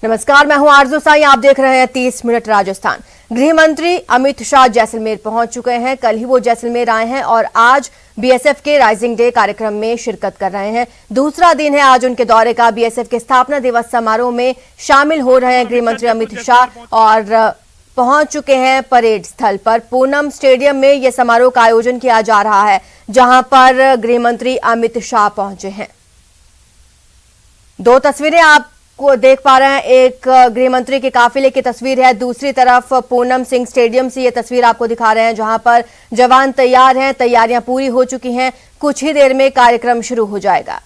नमस्कार, मैं हूं आरजू साई। आप देख रहे हैं 30 मिनट राजस्थान। गृह मंत्री अमित शाह जैसलमेर पहुंच चुके हैं। कल ही वो जैसलमेर आए हैं और आज बीएसएफ के राइजिंग डे कार्यक्रम में शिरकत कर रहे हैं। दूसरा दिन है आज उनके दौरे का। बीएसएफ के स्थापना दिवस समारोह में शामिल हो रहे हैं गृह मंत्री अमित शाह और पहुंच चुके हैं परेड स्थल पर। पूनम स्टेडियम में यह समारोह का आयोजन किया जा रहा है, जहां पर गृह मंत्री अमित शाह पहुंचे हैं। दो तस्वीरें आप को देख पा रहे हैं। एक गृह मंत्री के काफिले की तस्वीर है, दूसरी तरफ पूनम सिंह स्टेडियम से ये तस्वीर आपको दिखा रहे हैं, जहां पर जवान तैयार हैं। तैयारियां पूरी हो चुकी हैं। कुछ ही देर में कार्यक्रम शुरू हो जाएगा।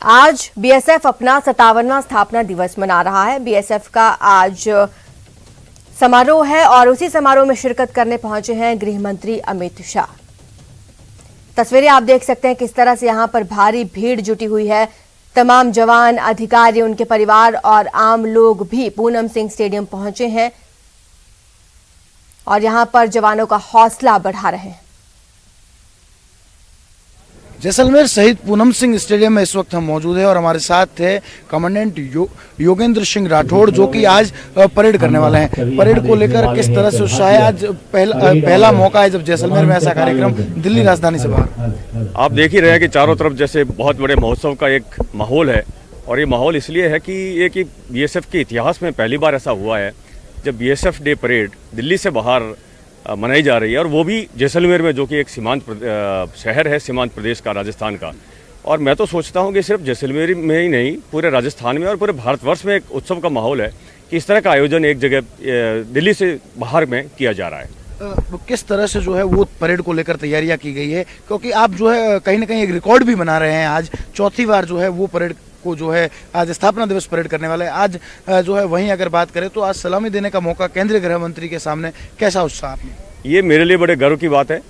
आज बीएसएफ अपना 57वां स्थापना दिवस मना रहा है। बीएसएफ का आज समारोह है और उसी समारोह में शिरकत करने पहुंचे हैं गृह मंत्री अमित शाह। तस्वीरें आप देख सकते हैं किस तरह से यहां पर भारी भीड़ जुटी हुई है। तमाम जवान, अधिकारी, उनके परिवार और आम लोग भी पूनम सिंह स्टेडियम पहुंचे हैं और यहां पर जवानों का हौसला बढ़ा रहे हैं। जैसलमेर शहीद पूनम सिंह स्टेडियम में इस वक्त हम मौजूद हैं और हमारे साथ है कमांडेंट योगेंद्र सिंह राठौड़, जो कि आज परेड करने वाले हैं। परेड को लेकर किस तरह से उत्साह है? आज पहला मौका है जब जैसलमेर में ऐसा कार्यक्रम दिल्ली राजधानी से बाहर। आप देख ही रहे हैं कि चारों तरफ जैसे बहुत बड़े महोत्सव का एक माहौल है और ये माहौल इसलिए है कि बीएसएफ के इतिहास में पहली बार ऐसा हुआ है जब बीएसएफ डे परेड दिल्ली से बाहर मनाई जा रही है, और वो भी जैसलमेर में, जो कि एक सीमांत शहर है, सीमांत प्रदेश का, राजस्थान का। और मैं तो सोचता हूँ कि सिर्फ जैसलमेर में ही नहीं, पूरे राजस्थान में और पूरे भारतवर्ष में एक उत्सव का माहौल है कि इस तरह का आयोजन एक जगह दिल्ली से बाहर में किया जा रहा है। किस तरह से जो है वो परेड को लेकर तैयारियां की गई है? क्योंकि आप जो है कहीं ना कहीं एक रिकॉर्ड भी बना रहे हैं। आज चौथी बार जो है वो परेड को जो है आज स्थापना दिवस परेड करने वाले हैं। आज जो है वहीं अगर बात करें तो आज सलामी देने का मौका केंद्रीय गृह मंत्री के सामने, कैसा उत्साह आपने? ये मेरे लिए बड़े गर्व की बात है।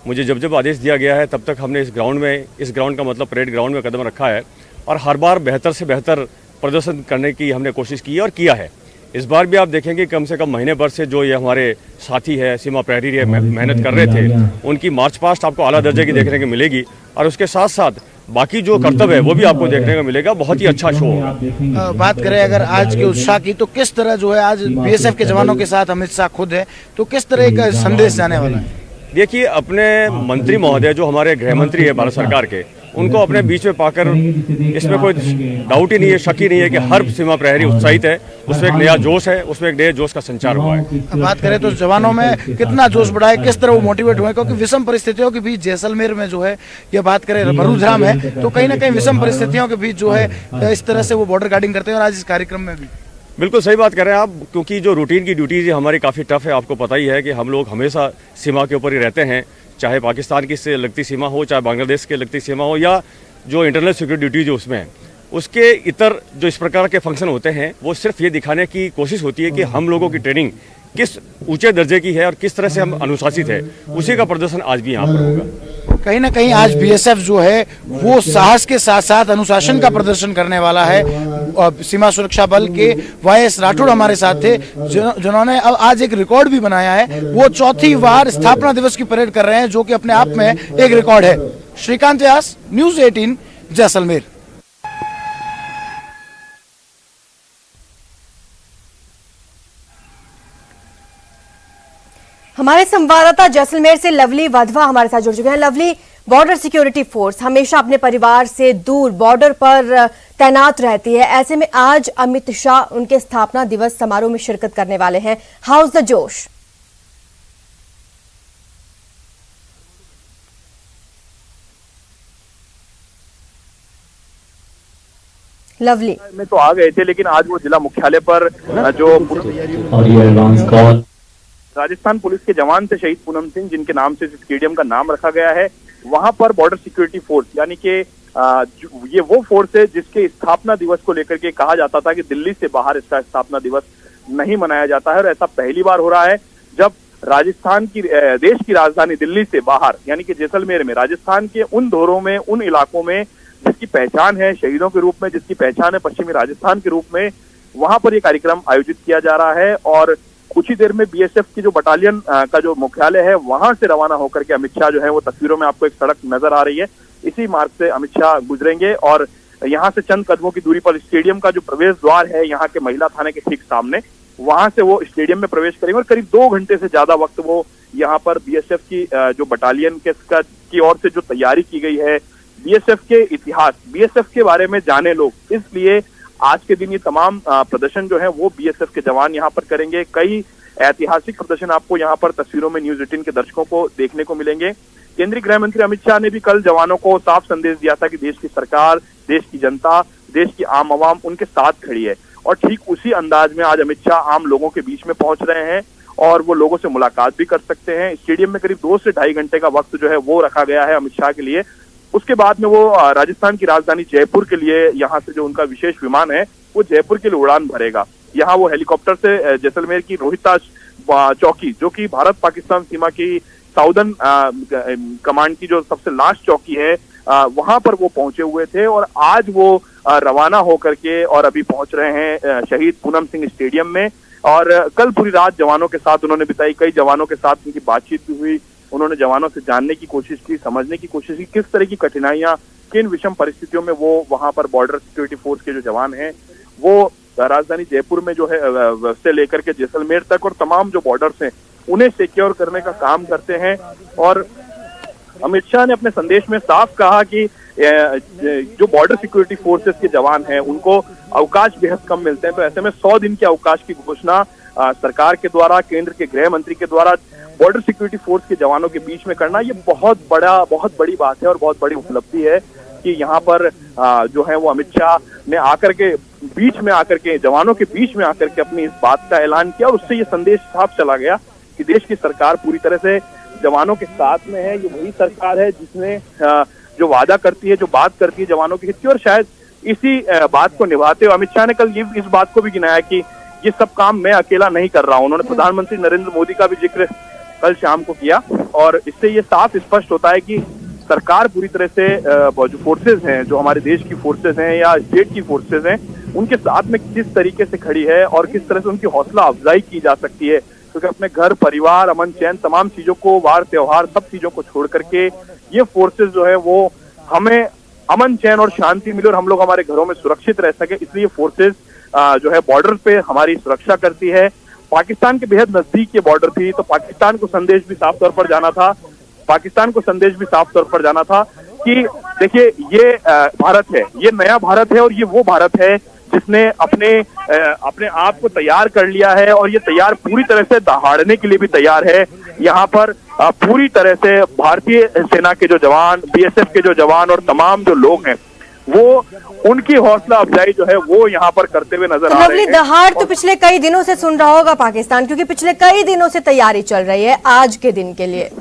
मुझे जब आदेश दिया गया है तब तक हमने इस ग्राउंड का मतलब परेड ग्राउंड में कदम रखा है और हर बार बेहतर से बेहतर प्रदर्शन करने की हमने कोशिश की और किया है। इस बार भी आप देखेंगे कम से कम महीने भर से जो ये हमारे साथी है, सीमा प्रहरी है, मेहनत कर रहे थे, उनकी मार्च पास्ट आपको आला दर्जे की देखने को मिलेगी और उसके साथ साथ बाकी जो कर्तव्य है वो भी आपको देखने को मिलेगा। बहुत ही अच्छा शो होगा। बात करें अगर आज के उत्साह की, तो किस तरह जो है आज बीएसएफ के जवानों के साथ अमित शाह खुद है, तो किस तरह का संदेश जाने वाला है? देखिए, अपने मंत्री महोदय जो हमारे गृह मंत्री है भारत सरकार के, उनको अपने बीच में पाकर इसमें कोई डाउट ही नहीं है, शक ही नहीं है कि हर सीमा प्रहरी उत्साहित है। उसमें एक नया जोश है, उसमें एक नए जोश का संचार हुआ है। बात करें तो जवानों में कितना जोश बढ़ा है, किस तरह वो मोटिवेट हुए? क्योंकि विषम परिस्थितियों के बीच जैसलमेर में जो है, ये बात करें मरुधराम है, तो कहीं ना कहीं विषम परिस्थितियों के बीच जो है इस तरह से वो बॉर्डर गार्डिंग करते हैं और आज इस कार्यक्रम में भी। बिल्कुल सही बात कर रहे हैं आप, क्योंकि जो रूटीन की ड्यूटीज हमारी काफ़ी टफ है। आपको पता ही है कि हम लोग हमेशा सीमा के ऊपर ही रहते हैं, चाहे पाकिस्तान की से लगती सीमा हो, चाहे बांग्लादेश के लगती सीमा हो, या जो इंटरनल सिक्योरिटी ड्यूटीज उसमें है। उसके इतर जो इस प्रकार के फंक्शन होते हैं वो सिर्फ ये दिखाने की कोशिश होती है कि हम लोगों की ट्रेनिंग किस ऊंचे दर्जे की है और किस तरह से हम अनुशासित है। उसी का प्रदर्शन आज भी यहाँ पर होगा। कहीं ना कहीं आज बीएसएफ जो है वो साहस के साथ साथ अनुशासन का प्रदर्शन करने वाला है। सीमा सुरक्षा बल के वाईएस राठौड़ हमारे साथ थे, जिन्होंने अब आज एक रिकॉर्ड भी बनाया है। वो चौथी बार स्थापना दिवस की परेड कर रहे हैं, जो कि अपने आप में एक रिकॉर्ड है। श्रीकांत व्यास, न्यूज़ 18, जैसलमेर। हमारे संवाददाता जैसलमेर से लवली वाधवा हमारे साथ जुड़ चुके हैं। लवली, बॉर्डर सिक्योरिटी फोर्स हमेशा अपने परिवार से दूर बॉर्डर पर तैनात रहती है। ऐसे में आज अमित शाह उनके स्थापना दिवस समारोह में शिरकत करने वाले हैं। हाउ इज द जोश? लवली में तो आ गए थे, लेकिन आज वो जिला मुख्यालय पर जो राजस्थान पुलिस के जवान थे शहीद पूनम सिंह, जिनके नाम से स्टेडियम का नाम रखा गया है, वहां पर बॉर्डर सिक्योरिटी फोर्स यानी कि ये वो फोर्स है जिसके स्थापना दिवस को लेकर के कहा जाता था कि दिल्ली से बाहर इसका स्थापना दिवस नहीं मनाया जाता है। और ऐसा पहली बार हो रहा है जब राजस्थान की, देश की राजधानी दिल्ली से बाहर यानी कि जैसलमेर में, राजस्थान के उन दौरों में, उन इलाकों में जिसकी पहचान है शहीदों के रूप में, जिसकी पहचान है पश्चिमी राजस्थान के रूप में, वहां पर यह कार्यक्रम आयोजित किया जा रहा है। और कुछ ही देर में बीएसएफ की जो बटालियन का जो मुख्यालय है वहां से रवाना होकर के अमित शाह जो है वो तस्वीरों में आपको एक सड़क नजर आ रही है, इसी मार्ग से अमित शाह गुजरेंगे और यहाँ से चंद कदमों की दूरी पर स्टेडियम का जो प्रवेश द्वार है यहाँ के महिला थाने के ठीक सामने, वहां से वो स्टेडियम में प्रवेश करेंगे और करीब 2 घंटे से ज्यादा वक्त वो यहाँ पर बीएसएफ की जो बटालियन की ओर से जो तैयारी की गई है, बीएसएफ के इतिहास, बीएसएफ के बारे में जाने लोग, इसलिए आज के दिन ये तमाम प्रदर्शन जो है वो बीएसएफ के जवान यहाँ पर करेंगे। कई ऐतिहासिक प्रदर्शन आपको यहाँ पर तस्वीरों में न्यूज 18 के दर्शकों को देखने को मिलेंगे। केंद्रीय गृह मंत्री अमित शाह ने भी कल जवानों को साफ संदेश दिया था कि देश की सरकार, देश की जनता, देश की आम आवाम उनके साथ खड़ी है और ठीक उसी अंदाज में आज अमित शाह आम लोगों के बीच में पहुंच रहे हैं और वो लोगों से मुलाकात भी कर सकते हैं। स्टेडियम में करीब 2 से ढाई घंटे का वक्त जो है वो रखा गया है अमित शाह के लिए। उसके बाद में वो राजस्थान की राजधानी जयपुर के लिए यहाँ से जो उनका विशेष विमान है वो जयपुर के लिए उड़ान भरेगा। यहाँ वो हेलीकॉप्टर से जैसलमेर की रोहिताश चौकी, जो कि भारत पाकिस्तान सीमा की साउदर्न कमांड की जो सबसे लास्ट चौकी है, वहां पर वो पहुंचे हुए थे और आज वो रवाना होकर के और अभी पहुंच रहे हैं शहीद पूनम सिंह स्टेडियम में। और कल पूरी रात जवानों के साथ उन्होंने बिताई, कई जवानों के साथ उनकी बातचीत भी हुई, उन्होंने जवानों से जानने की कोशिश की, समझने की कोशिश की किस तरह की कठिनाइयां, किन विषम परिस्थितियों में वो वहां पर बॉर्डर सिक्योरिटी फोर्स के जो जवान हैं वो राजधानी जयपुर में जो है से लेकर के जैसलमेर तक और तमाम जो बॉर्डर्स हैं उन्हें सिक्योर करने का काम करते हैं। और अमित शाह ने अपने संदेश में साफ कहा कि जो बॉर्डर सिक्योरिटी फोर्सेस के जवान हैं उनको अवकाश बेहद कम मिलते हैं, तो ऐसे में 100 दिन के अवकाश की घोषणा सरकार के द्वारा, केंद्र के गृह मंत्री के द्वारा बॉर्डर सिक्योरिटी फोर्स के जवानों के बीच में करना, ये बहुत बड़ी बात है और बहुत बड़ी उपलब्धि है कि यहाँ पर जो है वो अमित शाह ने आकर के बीच में आकर के जवानों के बीच में आकर के अपनी इस बात का ऐलान किया और उससे ये संदेश साफ चला गया कि देश की सरकार पूरी तरह से जवानों के साथ में है। ये वही सरकार है जिसने जो वादा करती है, जो बात करती है जवानों के हित की, और शायद इसी बात को निभाते हुए अमित शाह ने कल इस बात को भी गिनाया कि ये सब काम मैं अकेला नहीं कर रहा हूं। उन्होंने प्रधानमंत्री नरेंद्र मोदी का भी जिक्र कल शाम को किया और इससे ये साफ स्पष्ट होता है कि सरकार पूरी तरह से जो फोर्सेज हैं, जो हमारे देश की फोर्सेज हैं या स्टेट की फोर्सेज हैं, उनके साथ में किस तरीके से खड़ी है और किस तरह से उनकी हौसला अफजाई की जा सकती है, क्योंकि अपने घर, परिवार, अमन चैन, तमाम चीजों को, वार त्योहार, सब चीजों को छोड़ करके ये फोर्सेज जो है वो हमें अमन चैन और शांति मिले और हम लोग हमारे घरों में सुरक्षित रह सके, इसलिए फोर्सेज जो है बॉर्डर पे हमारी सुरक्षा करती है। पाकिस्तान के बेहद नजदीक ये बॉर्डर थी, तो पाकिस्तान को संदेश भी साफ तौर पर जाना था, कि देखिए ये भारत है, ये नया भारत है और ये वो भारत है जिसने अपने आप को तैयार कर लिया है और ये तैयार पूरी तरह से दहाड़ने के लिए भी तैयार है। यहाँ पर पूरी तरह से भारतीय सेना के जो जवान, बीएसएफ के जो जवान और तमाम जो लोग हैं वो उनकी हौसला अफजाई जो है वो यहाँ पर करते हुए नजर आ रहे हैं। दहाड़ तो पिछले कई दिनों से सुन रहा होगा पाकिस्तान, क्योंकि पिछले कई दिनों से तैयारी चल रही है आज के दिन के लिए।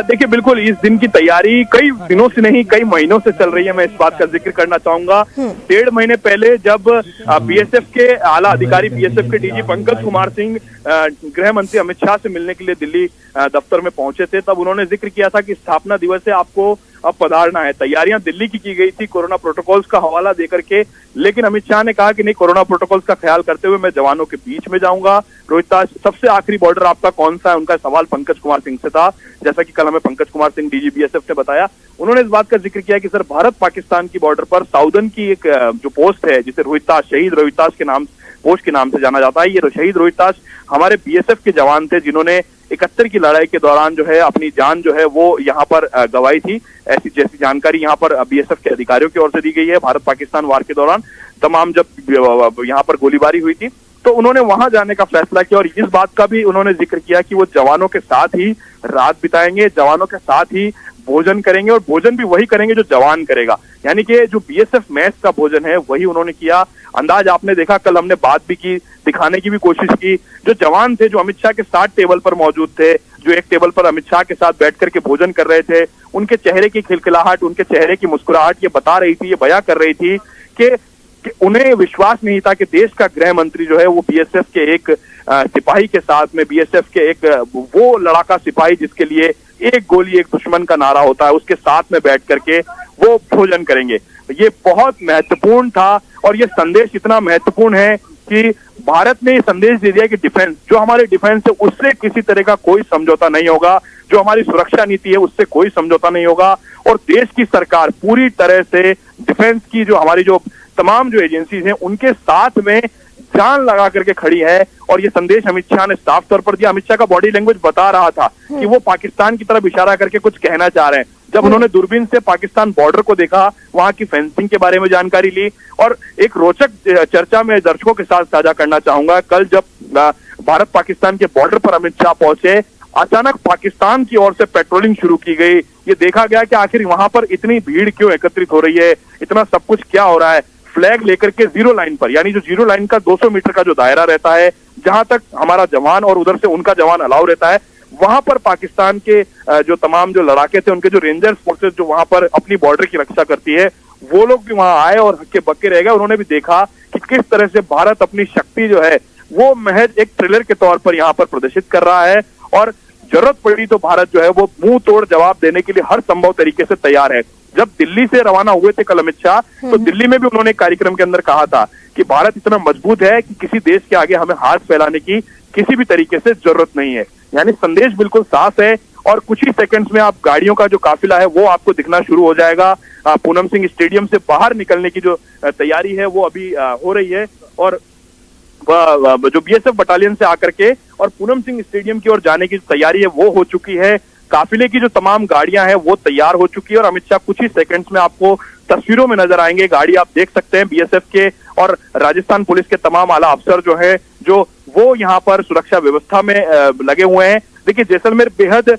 देखिए बिल्कुल इस दिन की तैयारी कई दिनों से नहीं, कई महीनों से चल रही है। मैं इस बात का जिक्र करना चाहूंगा, 1.5 महीने पहले जब बीएसएफ के आला अधिकारी, बीएसएफ के डीजी पंकज कुमार सिंह गृह मंत्री अमित शाह से मिलने के लिए दिल्ली दफ्तर में पहुंचे थे, तब उन्होंने जिक्र किया था कि स्थापना दिवस से आपको अब पधारना है। तैयारियां दिल्ली की गई थी कोरोना प्रोटोकॉल्स का हवाला देकर के, लेकिन अमित शाह ने कहा कि नहीं, कोरोना प्रोटोकॉल्स का ख्याल करते हुए मैं जवानों के बीच में जाऊंगा। रोहिताश, सबसे आखिरी बॉर्डर आपका कौन सा है, उनका सवाल पंकज कुमार सिंह से था, जैसा कि कल हमें पंकज कुमार सिंह डीजी बीएसएफ ने बताया। उन्होंने इस बात का जिक्र किया कि सर भारत पाकिस्तान की बॉर्डर पर साउदर्न की एक जो पोस्ट है जिसे रोहिताश, शहीद रोहिताश के नाम, पोस्ट के नाम से जाना जाता है, ये शहीद रोहिताश हमारे बीएसएफ के जवान थे जिन्होंने 71 की लड़ाई के दौरान जो है अपनी जान जो है वो यहाँ पर गंवाई थी। ऐसी जैसी जानकारी यहाँ पर बीएसएफ के अधिकारियों की ओर से दी गई है। भारत पाकिस्तान वार के दौरान तमाम जब यहाँ पर गोलीबारी हुई थी तो उन्होंने वहां जाने का फैसला किया और इस बात का भी उन्होंने जिक्र किया कि वो जवानों के साथ ही रात बिताएंगे, जवानों के साथ ही भोजन करेंगे और भोजन भी वही करेंगे जो जवान करेगा, यानी कि जो बीएसएफ मैस का भोजन है वही उन्होंने किया। अंदाज आपने देखा, कल हमने बात भी की, दिखाने की भी कोशिश की। जो जवान थे जो अमित शाह के साथ टेबल पर मौजूद थे, जो एक टेबल पर अमित शाह के साथ बैठ करके भोजन कर रहे थे, उनके चेहरे की खिलखिलाहट, उनके चेहरे की मुस्कुराहट ये बता रही थी, ये बयां कर रही थी कि उन्हें विश्वास नहीं था कि देश का गृह मंत्री जो है वो बीएसएफ के एक सिपाही के साथ में, बीएसएफ के एक वो लड़ाका सिपाही जिसके लिए एक गोली एक दुश्मन का नारा होता है, उसके साथ में बैठ करके वो भोजन करेंगे। ये बहुत महत्वपूर्ण था और ये संदेश इतना महत्वपूर्ण है कि भारत ने ये संदेश दे दिया कि डिफेंस, जो हमारे डिफेंस है उससे किसी तरह का कोई समझौता नहीं होगा, जो हमारी सुरक्षा नीति है उससे कोई समझौता नहीं होगा, और देश की सरकार पूरी तरह से डिफेंस की जो हमारी जो तमाम जो एजेंसीज हैं उनके साथ में जान लगा करके खड़ी है। और ये संदेश अमित शाह ने साफ तौर पर दिया। अमित शाह का बॉडी लैंग्वेज बता रहा था कि वो पाकिस्तान की तरफ इशारा करके कुछ कहना चाह रहे हैं। जब उन्होंने दूरबीन से पाकिस्तान बॉर्डर को देखा, वहां की फेंसिंग के बारे में जानकारी ली, और एक रोचक चर्चा में दर्शकों के साथ साझा करना चाहूंगा। कल जब भारत पाकिस्तान के बॉर्डर पर अमित शाह पहुंचे, अचानक पाकिस्तान की ओर से पेट्रोलिंग शुरू की गई। ये देखा गया कि आखिर वहां पर इतनी भीड़ क्यों एकत्रित हो रही है, इतना सब कुछ क्या हो रहा है। फ्लैग लेकर के जीरो लाइन पर, यानी जो जीरो लाइन का 200 मीटर का जो दायरा रहता है, जहां तक हमारा जवान और उधर से उनका जवान अलाउ रहता है, वहां पर पाकिस्तान के जो तमाम जो लड़ाके थे, उनके जो रेंजर्स फोर्सेस जो वहां पर अपनी बॉर्डर की रक्षा करती है, वो लोग भी वहां आए और हक्के बक्के रह गए। उन्होंने भी देखा कि किस तरह से भारत अपनी शक्ति जो है वो महज एक ट्रेलर के तौर पर यहाँ पर प्रदर्शित कर रहा है, और जरूरत पड़ी तो भारत जो है वो मुंह तोड़ जवाब देने के लिए हर संभव तरीके से तैयार है। जब दिल्ली से रवाना हुए थे कल अमित शाह, तो दिल्ली में भी उन्होंने एक कार्यक्रम के अंदर कहा था कि भारत इतना मजबूत है कि किसी देश के आगे हमें हाथ फैलाने की किसी भी तरीके से जरूरत नहीं है। यानी संदेश बिल्कुल साफ है, और कुछ ही सेकंड्स में आप गाड़ियों का जो काफिला है वो आपको दिखना शुरू हो जाएगा। पूनम सिंह स्टेडियम से बाहर निकलने की जो तैयारी है वो अभी हो रही है, और जो बीएसएफ बटालियन से आकर के और पूनम सिंह स्टेडियम की ओर जाने की तैयारी है वो हो चुकी है। काफिले की जो तमाम गाड़ियां हैं वो तैयार हो चुकी है, और अमित शाह कुछ ही सेकंड्स में आपको तस्वीरों में नजर आएंगे। गाड़ी आप देख सकते हैं, बीएसएफ के और राजस्थान पुलिस के तमाम आला अफसर जो है जो वो यहाँ पर सुरक्षा व्यवस्था में लगे हुए हैं। देखिए, जैसलमेर बेहद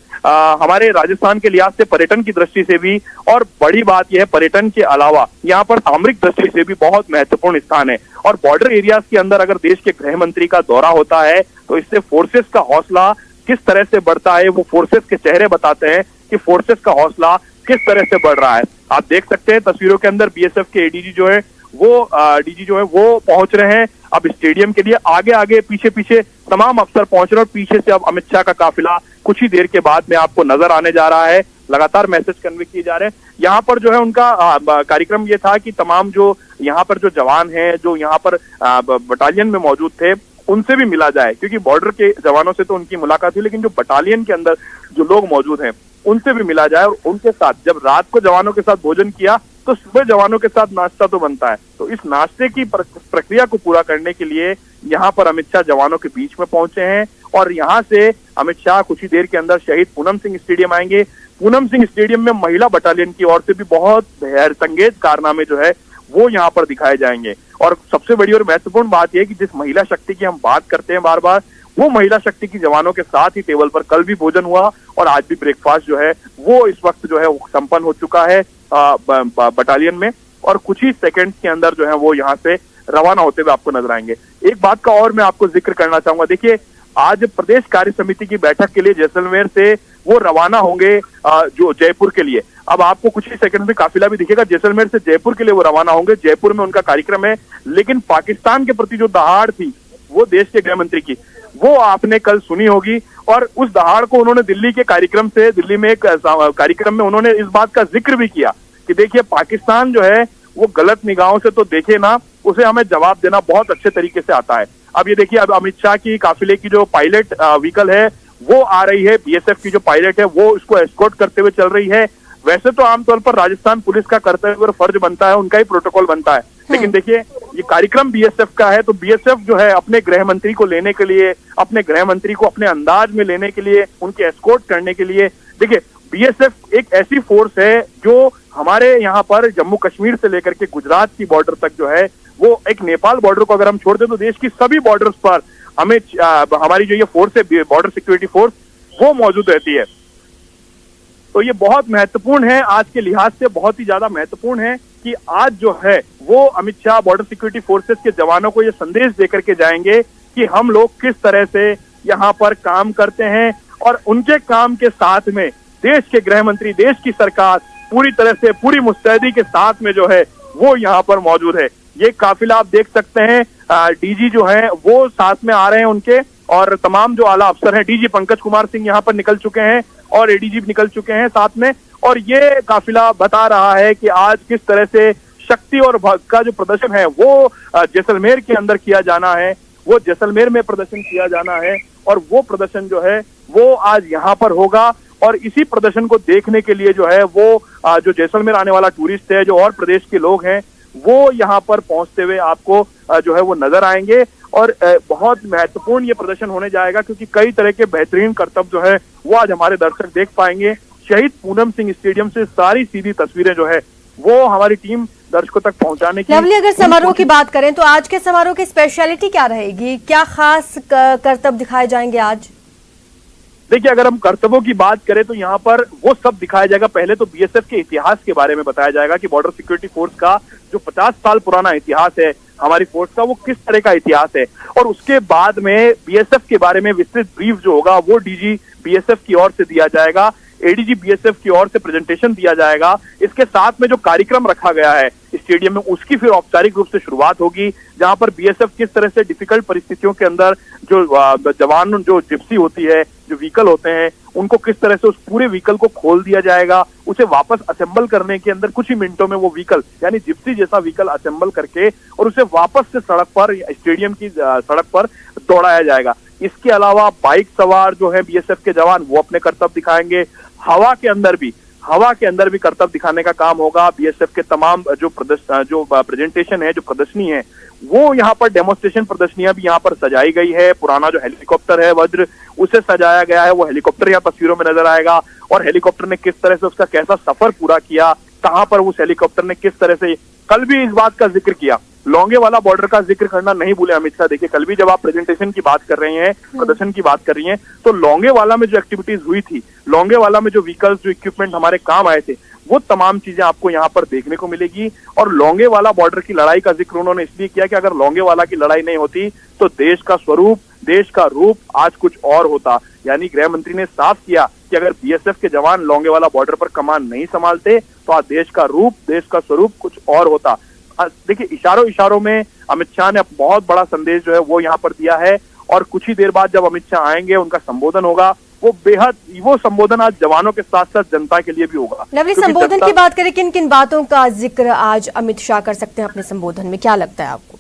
हमारे राजस्थान के लिहाज से पर्यटन की दृष्टि से भी, और बड़ी बात यह है पर्यटन के अलावा यहाँ पर सामरिक दृष्टि से भी बहुत महत्वपूर्ण स्थान है। और बॉर्डर एरियाज के अंदर अगर देश के गृह मंत्री का दौरा होता है तो इससे फोर्सेस का हौसला किस तरह से बढ़ता है, वो फोर्सेस के चेहरे बताते हैं कि फोर्सेस का हौसला किस तरह से बढ़ रहा है। आप देख सकते हैं तस्वीरों के अंदर बीएसएफ के एडीजी जो है वो पहुंच रहे हैं अब स्टेडियम के लिए। आगे आगे पीछे पीछे तमाम अफसर पहुंच रहे हैं, और पीछे से अब अमित शाह का काफिला कुछ ही देर के बाद में आपको नजर आने जा रहा है। लगातार मैसेज कन्वे किए जा रहे हैं। यहाँ पर जो है उनका कार्यक्रम ये था कि तमाम जो यहाँ पर जो जवान हैं, जो यहाँ पर बटालियन में मौजूद थे, उनसे भी मिला जाए, क्योंकि बॉर्डर के जवानों से तो उनकी मुलाकात हुई, लेकिन जो बटालियन के अंदर जो लोग मौजूद हैं उनसे भी मिला जाए। और उनके साथ जब रात को जवानों के साथ भोजन किया तो सुबह जवानों के साथ नाश्ता तो बनता है, तो इस नाश्ते की प्रक्रिया को पूरा करने के लिए यहाँ पर अमित शाह जवानों के बीच में पहुंचे हैं। और यहाँ से अमित शाह कुछ ही देर के अंदर शहीद पूनम सिंह स्टेडियम आएंगे। पूनम सिंह स्टेडियम में महिला बटालियन की ओर से भी बहुत हैरतअंगेज कारनामे जो है वो यहाँ पर दिखाए जाएंगे। और सबसे बड़ी और महत्वपूर्ण बात यह है कि जिस महिला शक्ति की हम बात करते हैं बार बार, वो महिला शक्ति की जवानों के साथ ही टेबल पर कल भी भोजन हुआ, और आज भी ब्रेकफास्ट जो है वो इस वक्त जो है वो संपन्न हो चुका है बटालियन में। और कुछ ही सेकंड्स के अंदर जो है वो यहाँ से रवाना होते हुए आपको नजर आएंगे। एक बात का और मैं आपको जिक्र करना चाहूंगा। देखिए, आज प्रदेश कार्य समिति की बैठक के लिए जैसलमेर से वो रवाना होंगे जो जयपुर के लिए। अब आपको कुछ ही सेकंड में काफिला भी दिखेगा, जैसलमेर से जयपुर के लिए वो रवाना होंगे। जयपुर में उनका कार्यक्रम है, लेकिन पाकिस्तान के प्रति जो दहाड़ थी वो देश के गृह मंत्री की, वो आपने कल सुनी होगी। और उस दहाड़ को उन्होंने दिल्ली के कार्यक्रम से, दिल्ली में एक कार्यक्रम में उन्होंने इस बात का जिक्र भी किया कि देखिए, पाकिस्तान जो है वो गलत निगाहों से तो देखे ना, उसे हमें जवाब देना बहुत अच्छे तरीके से आता है। अब ये देखिए, अब अमित शाह की काफिले की जो पायलट व्हीकल है वो आ रही है, बीएसएफ की जो पायलट है वो इसको एस्कॉर्ट करते हुए चल रही है। वैसे तो आमतौर पर राजस्थान पुलिस का कर्तव्य और फर्ज बनता है, उनका ही प्रोटोकॉल बनता है, लेकिन देखिए ये कार्यक्रम बीएसएफ का है, तो बीएसएफ जो है अपने गृह मंत्री को लेने के लिए, अपने गृह मंत्री को अपने अंदाज में लेने के लिए, उनके एस्कॉर्ट करने के लिए, देखिए बीएसएफ एक ऐसी फोर्स है जो हमारे यहाँ पर जम्मू कश्मीर से लेकर के गुजरात की बॉर्डर तक जो है वो, एक नेपाल बॉर्डर को अगर हम छोड़ दें तो देश की सभी बॉर्डर्स पर हमें हमारी जो ये फोर्स है बॉर्डर सिक्योरिटी फोर्स वो मौजूद रहती है। तो ये बहुत महत्वपूर्ण है, आज के लिहाज से बहुत ही ज्यादा महत्वपूर्ण है कि आज जो है वो Amit Shah border security forces के जवानों को ये संदेश देकर के जाएंगे कि हम लोग किस तरह से यहाँ पर काम करते हैं, और उनके काम के साथ में देश के गृह मंत्री, देश की सरकार पूरी तरह से पूरी मुस्तैदी के साथ में जो है वो यहाँ पर मौजूद है। ये काफिला आप देख सकते हैं, डीजी जो है वो साथ में आ रहे हैं उनके, और तमाम जो आला अफसर हैं, डीजी पंकज कुमार सिंह यहाँ पर निकल चुके हैं और एडीजी निकल चुके हैं साथ में। और ये काफिला बता रहा है कि आज किस तरह से शक्ति और का जो प्रदर्शन है वो जैसलमेर के अंदर किया जाना है, वो जैसलमेर में प्रदर्शन किया जाना है और वो प्रदर्शन जो है वो आज यहाँ पर होगा। और इसी प्रदर्शन को देखने के लिए जो है वो जो जैसलमेर आने वाला टूरिस्ट है, जो और प्रदेश के लोग हैं, वो यहाँ पर पहुंचते हुए आपको जो है वो नजर आएंगे। और बहुत महत्वपूर्ण ये प्रदर्शन होने जाएगा क्योंकि कई तरह के बेहतरीन करतब जो है वो आज हमारे दर्शक देख पाएंगे। शहीद पूनम सिंह स्टेडियम से सारी सीधी तस्वीरें जो है वो हमारी टीम दर्शकों तक पहुंचाने की। लवली, अगर समारोह की बात करें तो आज के समारोह की स्पेशलिटी क्या रहेगी? क्या खास करतब दिखाए जाएंगे आज? देखिए, अगर हम कर्तव्यों की बात करें तो यहाँ पर वो सब दिखाया जाएगा। पहले तो बीएसएफ के इतिहास के बारे में बताया जाएगा कि बॉर्डर सिक्योरिटी फोर्स का जो 50 साल पुराना इतिहास है हमारी फोर्स का, वो किस तरह का इतिहास है। और उसके बाद में बीएसएफ के बारे में विस्तृत ब्रीफ जो होगा वो डीजी बीएसएफ की ओर से दिया जाएगा, एडीजी बीएसएफ की ओर से प्रेजेंटेशन दिया जाएगा। इसके साथ में जो कार्यक्रम रखा गया है स्टेडियम में उसकी फिर औपचारिक रूप से शुरुआत होगी, जहां पर बीएसएफ किस तरह से डिफिकल्ट परिस्थितियों के अंदर जो जवान जो जिप्सी होती है, जो व्हीकल होते हैं, उनको किस तरह से उस पूरे व्हीकल को खोल दिया जाएगा, उसे वापस असेंबल करने के अंदर कुछ ही मिनटों में वो व्हीकल यानी जिप्सी जैसा व्हीकल असेंबल करके और उसे वापस से सड़क पर, स्टेडियम की सड़क पर दौड़ाया जाएगा। इसके अलावा बाइक सवार जो है बीएसएफ के जवान वो अपने कर्तव्य दिखाएंगे। हवा के अंदर भी कर्तव्य दिखाने का काम होगा। बीएसएफ के तमाम जो प्रेजेंटेशन है, जो प्रदर्शनी है, वो यहाँ पर डेमोन्स्ट्रेशन प्रदर्शनियां भी यहाँ पर सजाई गई है। पुराना जो हेलीकॉप्टर है वज्र, उसे सजाया गया है, वो हेलीकॉप्टर यहाँ तस्वीरों में नजर आएगा। और हेलीकॉप्टर ने किस तरह से उसका कैसा सफर पूरा किया, कहाँ पर उस हेलीकॉप्टर ने किस तरह से, कल भी इस बात का जिक्र किया, लौंगे वाला बॉर्डर का जिक्र करना नहीं भूले अमित शाह। देखिए, कल भी जब आप प्रेजेंटेशन की बात कर रहे हैं, प्रदर्शन की बात कर रही हैं, तो लौंगे वाला में जो एक्टिविटीज हुई थी, लौंगे वाला में जो व्हीकल्स, जो इक्विपमेंट हमारे काम आए थे, वो तमाम चीजें आपको यहाँ पर देखने को मिलेगी। और लौंगे वाला बॉर्डर की लड़ाई का जिक्र उन्होंने इसलिए किया कि अगर लौंगे वाला की लड़ाई नहीं होती तो देश का स्वरूप, देश का रूप आज कुछ और होता। यानी गृह मंत्री ने साफ किया कि अगर बीएसएफ के जवान लौंगे वाला बॉर्डर पर कमान नहीं संभालते तो आज देश का रूप, देश का स्वरूप कुछ और होता। देखिए, इशारों में अमित शाह ने बहुत बड़ा संदेश जो है वो यहाँ पर दिया है। और कुछ ही देर बाद जब अमित शाह आएंगे, उनका संबोधन होगा, वो संबोधन आज जवानों के साथ साथ जनता के लिए भी होगा। लवली, संबोधन की बात करें, किन किन बातों का जिक्र आज अमित शाह कर सकते हैं अपने संबोधन में, क्या लगता है आपको?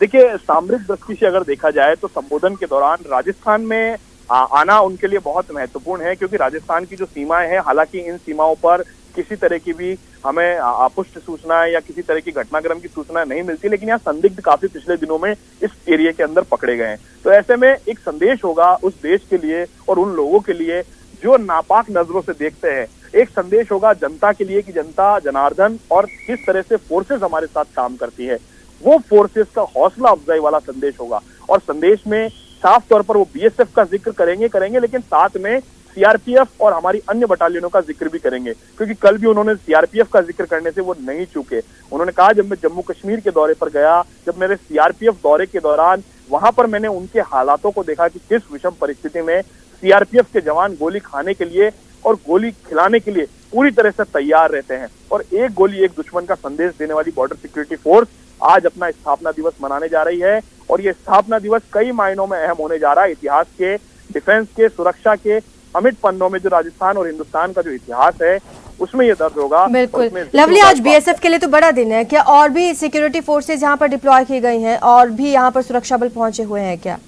देखिए, सामरिक दृष्टि से अगर देखा जाए तो संबोधन के दौरान राजस्थान में आना उनके लिए बहुत महत्वपूर्ण है, क्योंकि राजस्थान की जो सीमाएं हैं, हालांकि इन सीमाओं पर किसी तरह की भी हमें अपुष्ट सूचनाएं या किसी तरह की घटनाक्रम की सूचना नहीं मिलती, लेकिन यहाँ संदिग्ध काफी पिछले दिनों में इस एरिया के अंदर पकड़े गए हैं। तो ऐसे में एक संदेश होगा उस देश के लिए और उन लोगों के लिए जो नापाक नजरों से देखते हैं। एक संदेश होगा जनता के लिए कि जनता जनार्दन और किस तरह से फोर्सेस हमारे साथ काम करती है, वो फोर्सेस का हौसला अफजाई वाला संदेश होगा। और संदेश में साफ तौर पर वो बीएसएफ का जिक्र करेंगे, लेकिन साथ में सीआरपीएफ और हमारी अन्य बटालियनों का जिक्र भी करेंगे, क्योंकि कल भी उन्होंने सीआरपीएफ का जिक्र करने से वो नहीं चूके। उन्होंने कहा, जब मैं जम्मू कश्मीर के दौरे पर गया, जब मेरे सीआरपीएफ दौरे के दौरान वहां पर मैंने उनके हालातों को देखा कि किस विषम परिस्थिति में सीआरपीएफ के जवान गोली खाने के लिए और गोली खिलाने के लिए पूरी तरह से तैयार रहते हैं। और एक गोली एक दुश्मन का संदेश देने वाली बॉर्डर सिक्योरिटी फोर्स आज अपना स्थापना दिवस मनाने जा रही है। और ये स्थापना दिवस कई मायनों में अहम होने जा रहा है। इतिहास के, डिफेंस के, सुरक्षा के अमिट पन्नों में जो राजस्थान और हिंदुस्तान का जो इतिहास है उसमें ये दर्ज होगा। बिल्कुल लवली, आज बीएसएफ के लिए तो बड़ा दिन है। क्या और भी सिक्योरिटी फोर्सेज यहाँ पर डिप्लॉय की गई हैं और भी यहाँ पर सुरक्षा बल पहुंचे हुए हैं क्या?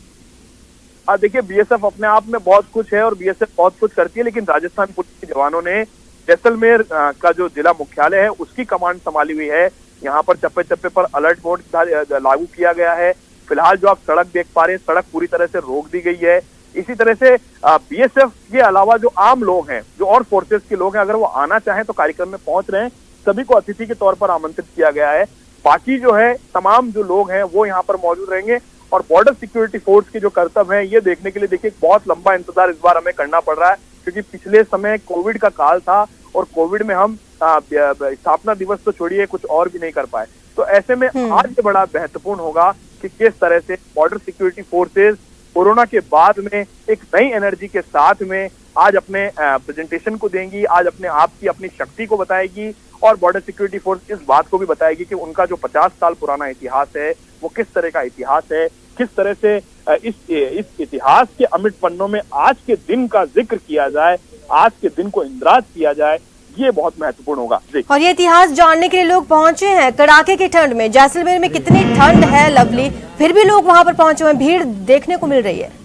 देखिए, बीएसएफ अपने आप में बहुत कुछ है और बीएसएफ बहुत कुछ करती है, लेकिन राजस्थान पुलिस के जवानों ने जैसलमेर का जो जिला मुख्यालय है उसकी कमांड संभाली हुई है। यहाँ पर चप्पे चप्पे पर अलर्ट मोड लागू किया गया है। फिलहाल जो आप सड़क देख पा रहे हैं, सड़क पूरी तरह से रोक दी गई है। इसी तरह से बीएसएफ के अलावा जो आम लोग हैं, जो और फोर्सेस के लोग हैं, अगर वो आना चाहें तो कार्यक्रम में पहुंच रहे हैं। सभी को अतिथि के तौर पर आमंत्रित किया गया है। बाकी जो है तमाम जो लोग हैं वो यहाँ पर मौजूद रहेंगे। और बॉर्डर सिक्योरिटी फोर्स के जो कर्तव्य हैं ये देखने के लिए देखिए बहुत लंबा इंतजार इस बार हमें करना पड़ रहा है, क्योंकि पिछले समय कोविड का काल था और कोविड में हम स्थापना दिवस तो छोड़िए कुछ और भी नहीं कर पाए। तो ऐसे में आज ये बड़ा महत्वपूर्ण होगा कि किस तरह से बॉर्डर सिक्योरिटी फोर्सेस कोरोना के बाद में एक नई एनर्जी के साथ में आज अपने प्रेजेंटेशन को देंगी, आज अपने आप की अपनी शक्ति को बताएगी। और बॉर्डर सिक्योरिटी फोर्स इस बात को भी बताएगी कि उनका जो 50 साल पुराना इतिहास है वो किस तरह का इतिहास है, किस तरह से इस इतिहास के अमिट पन्नों में आज के दिन का जिक्र किया जाए, आज के दिन को इंद्राज किया जाए। ये बहुत महत्वपूर्ण होगा जी। और ये इतिहास जानने के लिए लोग पहुंचे हैं कड़ाके की ठंड में। जैसलमेर में कितनी ठंड है लवली, फिर भी लोग वहां पर पहुंचे हुए हैं, भीड़ देखने को मिल रही है।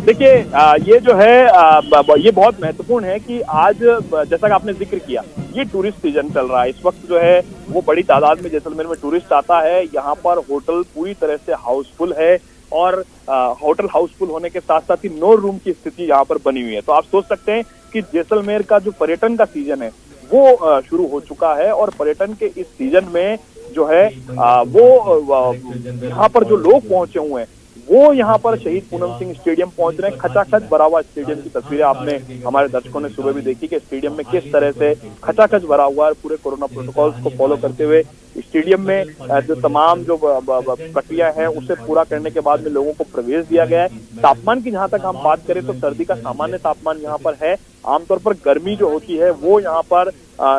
देखिए ये जो है ये बहुत महत्वपूर्ण है कि आज जैसा कि आपने जिक्र किया, ये टूरिस्ट सीजन चल रहा है। इस वक्त जो है वो बड़ी तादाद में जैसलमेर में टूरिस्ट आता है। यहाँ पर होटल पूरी तरह से हाउसफुल है और होटल हाउसफुल होने के साथ साथ ही नो रूम की स्थिति यहाँ पर बनी हुई है। तो आप सोच सकते हैं कि जैसलमेर का जो पर्यटन का सीजन है वो शुरू हो चुका है और पर्यटन के इस सीजन में जो है वो यहाँ पर जो लोग पहुंचे हुए हैं वो यहाँ पर शहीद पूनम सिंह स्टेडियम पहुंच रहे हैं। खचाखच भरा हुआ स्टेडियम की तस्वीरें आपने हमारे दर्शकों ने सुबह भी देखी कि स्टेडियम में किस तरह से खचाखच भरा हुआ है। पूरे कोरोना प्रोटोकॉल्स को फॉलो करते हुए स्टेडियम में जो तमाम जो प्रक्रिया है उसे पूरा करने के बाद में लोगों को प्रवेश दिया गया है। तापमान की जहां तक हम बात करें तो सर्दी का सामान्य तापमान यहाँ पर है। आमतौर पर गर्मी जो होती है वो यहाँ पर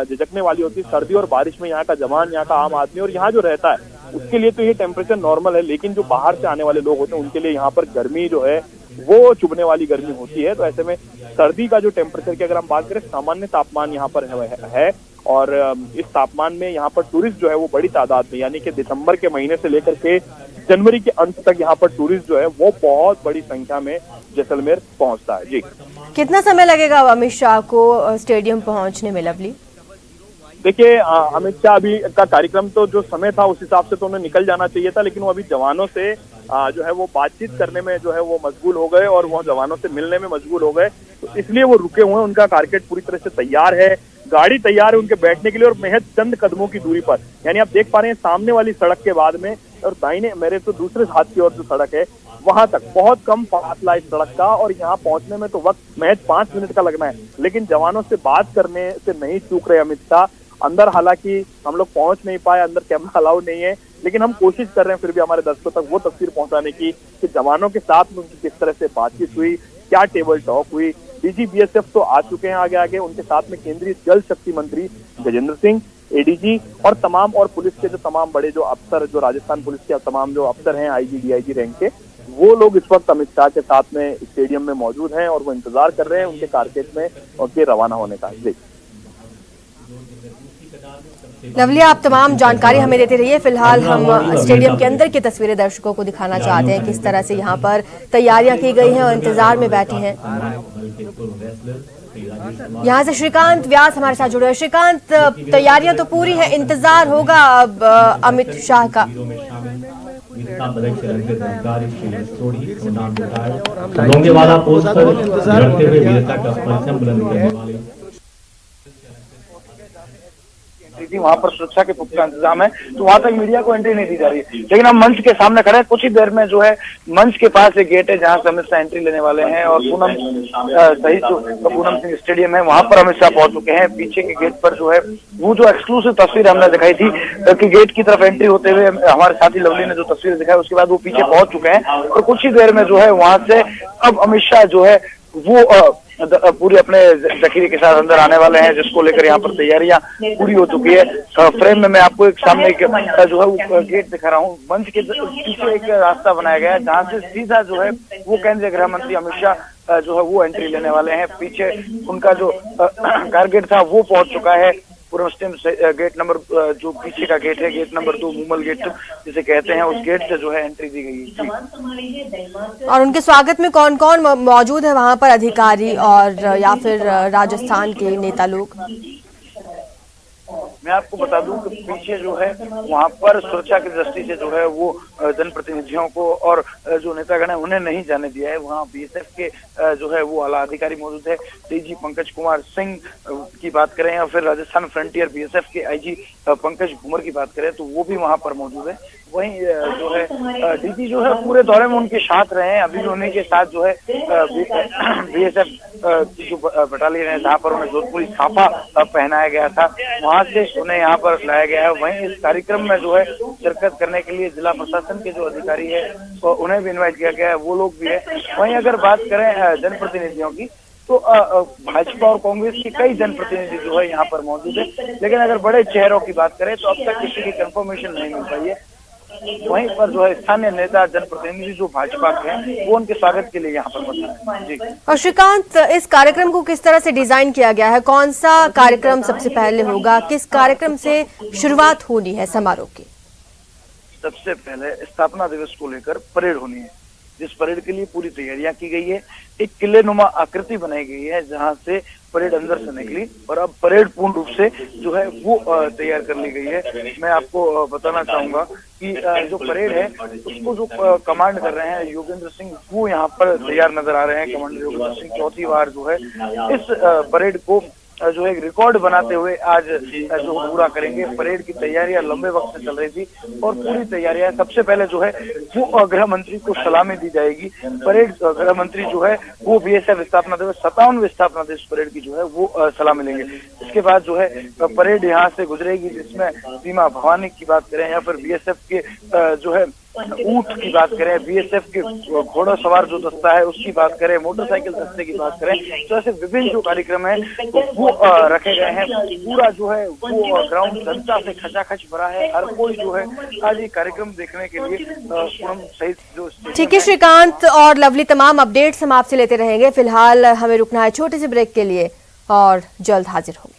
झिझकने वाली होती है। सर्दी और बारिश में यहाँ का जवान, यहाँ का आम आदमी और यहाँ जो रहता है उसके लिए तो ये टेम्परेचर नॉर्मल है, लेकिन जो बाहर से आने वाले लोग होते हैं उनके लिए यहाँ पर गर्मी जो है वो चुभने वाली गर्मी होती है। तो ऐसे में सर्दी का जो टेम्परेचर की अगर हम बात करें, सामान्य तापमान यहाँ पर है और इस तापमान में यहाँ पर टूरिस्ट जो है वो बड़ी तादाद में, यानी कि दिसंबर के महीने से लेकर के जनवरी के अंत तक यहाँ पर टूरिस्ट जो है वो बहुत बड़ी संख्या में जैसलमेर पहुंचता है जी। कितना समय लगेगा अमित शाह को स्टेडियम पहुंचने में लवली? देखिए अमित शाह अभी का कार्यक्रम तो जो समय था उस हिसाब से तो उन्हें निकल जाना चाहिए था, लेकिन वो अभी जवानों से जो है वो बातचीत करने में जो है वो मशगूल हो गए और वो जवानों से मिलने में मशगूल हो गए, तो इसलिए वो रुके हुए हैं। उनका कारकेट पूरी तरह से तैयार है, गाड़ी तैयार है उनके बैठने के लिए और महज चंद कदमों की दूरी पर, यानी आप देख पा रहे हैं सामने वाली सड़क के बाद में और दाहिने मेरे तो दूसरे हाथ की ओर जो सड़क है वहां तक बहुत कम फासला इस सड़क का और यहाँ पहुंचने में तो वक्त महज 5 मिनट का लगना है। लेकिन जवानों से बात करने से नहीं चूक रहे अमित शाह। अंदर हालांकि हम लोग पहुंच नहीं पाए, अंदर कैमरा अलाउ नहीं है, लेकिन हम कोशिश कर रहे हैं फिर भी हमारे दर्शकों तक वो तस्वीर पहुंचाने की कि जवानों के साथ में उनकी किस तरह से बातचीत हुई, क्या टेबल टॉक हुई। डीजी बीएसएफ तो आ चुके हैं आगे, उनके साथ में केंद्रीय जल शक्ति मंत्री गजेंद्र सिंह, एडीजी और तमाम और पुलिस के जो तमाम बड़े जो अफसर, जो राजस्थान पुलिस के तमाम जो अफसर हैं आईजी डीआईजी रैंक के, वो लोग इस वक्त अमित शाह के साथ में स्टेडियम में मौजूद हैं और वो इंतजार कर रहे हैं उनके कारकेट में उनके रवाना होने का। लवली, आप तमाम जानकारी हमें देते रहिए। फिलहाल हम स्टेडियम के अंदर की तस्वीरें दर्शकों को दिखाना चाहते हैं, किस तरह से यहाँ पर तैयारियां की गई हैं और इंतजार में बैठे हैं। यहाँ से श्रीकांत व्यास हमारे साथ जुड़े हैं। श्रीकांत, तैयारियां तो पूरी हैं, इंतजार होगा अब अमित शाह का। वहाँ पर सुरक्षा के पुख्ता इंतजाम है, तो वहाँ तक मीडिया को एंट्री नहीं दी जा रही है। लेकिन हम मंच के सामने खड़े हैं, कुछ ही देर में जो है मंच के पास एक गेट है जहाँ से अमित शाह एंट्री लेने वाले हैं और शहीद पूनम सिंह स्टेडियम है वहाँ पर अमित शाह पहुंच चुके हैं। पीछे के गेट पर जो है वो जो एक्सक्लूसिव तस्वीर हमने दिखाई थी कि गेट की तरफ एंट्री होते हुए हमारे साथी लवली ने जो तस्वीर दिखाई उसके बाद वो पीछे पहुंच चुके हैं और कुछ ही देर में जो है वहां से अब अमित शाह जो है वो पूरी अपने जखीरे के साथ अंदर आने वाले हैं, जिसको लेकर यहाँ पर तैयारियां पूरी हो चुकी है। फ्रेम में मैं आपको एक सामने एक जो है वो गेट दिखा रहा हूँ। मंच के पीछे एक रास्ता बनाया गया है जहाँ से सीधा जो है वो केंद्रीय गृह मंत्री अमित शाह जो है वो एंट्री लेने वाले हैं। पीछे उनका जो कारगेट था वो पहुंच चुका है। पूरा गेट नंबर जो पीछे का गेट है, गेट नंबर 2 मूमल गेट जिसे कहते हैं, उस गेट से जो है एंट्री दी गई है। और उनके स्वागत में कौन कौन मौजूद है वहां पर, अधिकारी और या फिर राजस्थान के नेता लोग? मैं आपको बता दूं कि पीछे जो है वहाँ पर सुरक्षा की दृष्टि से जो है वो जनप्रतिनिधियों को और जो नेतागण है उन्हें नहीं जाने दिया है। वहाँ बीएसएफ के जो है वो आला अधिकारी मौजूद है। डीजी पंकज कुमार सिंह की बात करें या फिर राजस्थान फ्रंटियर बीएसएफ के आईजी पंकज घूमर की बात करें तो वो भी वहाँ पर मौजूद है। वहीं जो है डीजी जो है पूरे दौरे में उनके साथ रहे हैं। अभी भी उन्हीं के साथ जो है बीएसएफ जो बटालियन है जहाँ पर उन्हें जोधपुरी साफा पहनाया गया था वहाँ से उन्हें यहाँ पर लाया गया है। वहीं इस कार्यक्रम में जो है शिरकत करने के लिए जिला प्रशासन के जो अधिकारी है तो उन्हें भी इन्वाइट किया गया है, वो लोग भी है। वहीं अगर बात करें जनप्रतिनिधियों की तो भाजपा और कांग्रेस के कई जनप्रतिनिधि जो है यहाँ पर मौजूद है, लेकिन अगर बड़े चेहरों की बात करें तो अब तक किसी की कंफर्मेशन नहीं मिल पाई है। वहीं पर जो है स्थानीय नेता जनप्रतिनिधि जो भाजपा के हैं वो उनके स्वागत के लिए यहाँ पर पहुंचे हैं। जी। और श्रीकांत, इस कार्यक्रम को किस तरह से डिजाइन किया गया है? कौन सा कार्यक्रम सबसे पहले होगा? किस कार्यक्रम से शुरुआत होनी है समारोह की? सबसे पहले स्थापना दिवस को लेकर परेड होनी है, जिस परेड के लिए पूरी तैयारियां की गई है। एक किले नुमा आकृति बनाई गई है जहां से परेड अंदर से निकली और अब परेड पूर्ण रूप से जो है वो तैयार कर ली गई है। मैं आपको बताना चाहूंगा कि जो परेड है उसको जो कमांड कर रहे हैं योगेंद्र सिंह, वो यहाँ पर तैयार नजर आ रहे हैं। कमांडर योगेंद्र सिंह चौथी बार जो है इस परेड को जो एक रिकॉर्ड बनाते हुए आज जो पूरा करेंगे। परेड की तैयारियां लंबे वक्त से चल रही थी और पूरी तैयारियां सबसे पहले जो है वो गृह मंत्री को सलामी दी जाएगी। परेड गृह मंत्री जो है वो बीएसएफ स्थापना दिवस 57वें स्थापना दिवस परेड की जो है वो सलामी लेंगे। इसके बाद जो है परेड यहाँ से गुजरेगी, जिसमें सीमा भवानी की बात करें या फिर बीएसएफ के जो है ऊंट की बात करें, बीएसएफ के घोड़ा सवार जो दस्ता है उसकी बात करें, मोटरसाइकिल दस्ते की बात करें, तो ऐसे विभिन्न जो कार्यक्रम है वो रखे गए हैं। पूरा जो है वो ग्राउंड जनता से खचाखच भरा है। हर कोई जो है आज ये कार्यक्रम देखने के लिए पूनम सहित जो। ठीक है श्रीकांत और लवली, तमाम अपडेट्स हम आपसे लेते रहेंगे। फिलहाल हमें रुकना है छोटे से ब्रेक के लिए और जल्द हाजिर होंगे।